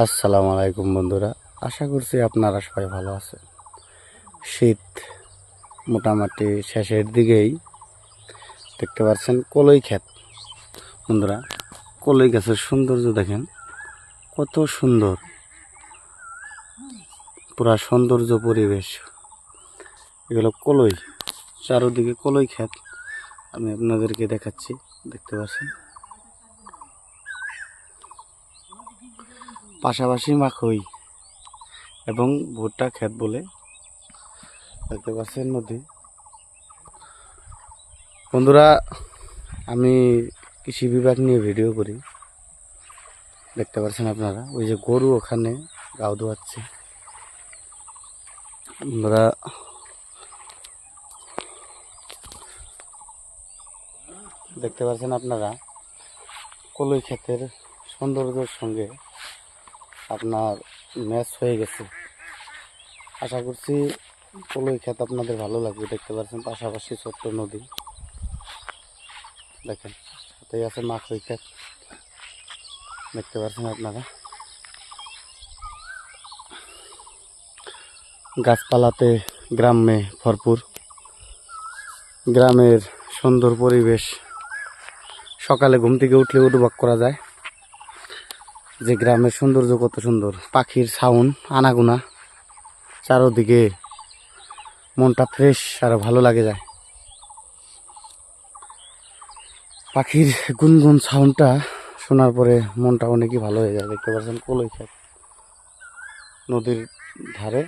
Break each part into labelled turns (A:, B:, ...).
A: আসসালামু আলাইকুম বন্ধুরা, আশা করছি আপনারা সবাই ভালো আছেন। শীত মোটামুটি শেষের দিকেই দেখতে পাচ্ছেন কলই ক্ষেত। বন্ধুরা, কলই গাছের সৌন্দর্য দেখেন, কত সুন্দর, পুরা সৌন্দর্য পরিবেশ। এগুলো কলই, চারোদিকে কলই ক্ষেত। আমি আপনাদেরকে দেখাচ্ছি, দেখতে পাচ্ছেন। পাশাপাশি মাখই এবং ভুট্টা ক্ষেত বলে দেখতে পাচ্ছেন নদী। বন্ধুরা, আমি কৃষি বিভাগ নিয়ে ভিডিও করি, দেখতে পাচ্ছেন আপনারা। ওই যে গরু ওখানে গাও ধোয়াচ্ছে। বন্ধুরা, দেখতে পাচ্ছেন আপনারা, কলই ক্ষেতের সৌন্দর্যের সঙ্গে আপনার ম্যাচ হয়ে গেছে। আশা করছি কলই ক্ষেত আপনাদের ভালো লাগবে। দেখতে পাচ্ছেন পাশাপাশি ছোট্ট নদী, দেখেন সাথেই আছে মাখই ক্ষেত, দেখতে পাচ্ছেন আপনারা। গাছপালাতে গ্রামে ভরপুর, গ্রামের সুন্দর পরিবেশ। সকালে ঘুম থেকে উঠলে উপভোগ করা যায় যে গ্রামের সৌন্দর্য কত সুন্দর। পাখির সাউন্ড আনাগোনা, চারোদিকে মনটা ফ্রেশ আর ভালো লাগে যায়। পাখির গুনগুন সাউন্ডটা শোনার পরে মনটা অনেকই ভালো হয়ে যায়। দেখতে পাচ্ছেন কলই ক্ষেত, নদীর ধারে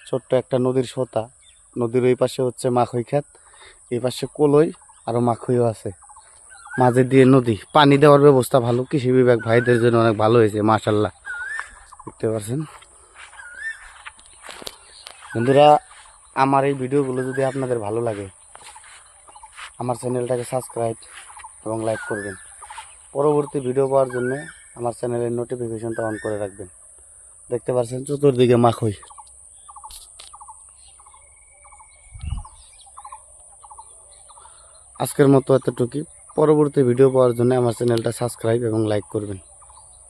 A: ছোট্ট একটা নদীর সোতা। নদীর ওই পাশে হচ্ছে মাখই ক্ষেত, এই পাশে কলই আরো মাখইও আছে, মাঝে দিয়ে নদী। পানি দেওয়ার ব্যবস্থা ভালো, কৃষি বিভাগ ভাইদের জন্য অনেক ভালো হয়েছে, মাশাআল্লাহ। দেখতে পাচ্ছেন বন্ধুরা, আমার এই ভিডিওগুলো যদি আপনাদের ভালো লাগে, আমার চ্যানেলটাকে সাবস্ক্রাইব এবং লাইক করবেন। পরবর্তী ভিডিও পাওয়ার জন্য আমার চ্যানেলের নোটিফিকেশনটা অন করে রাখবেন। দেখতে পাচ্ছেন চতুর্দিকে মাখই। আজকের মতো এতটুকুই। পরবর্তী ভিডিও পাওয়ার জন্য আমার চ্যানেলটা সাবস্ক্রাইব এবং লাইক করবেন।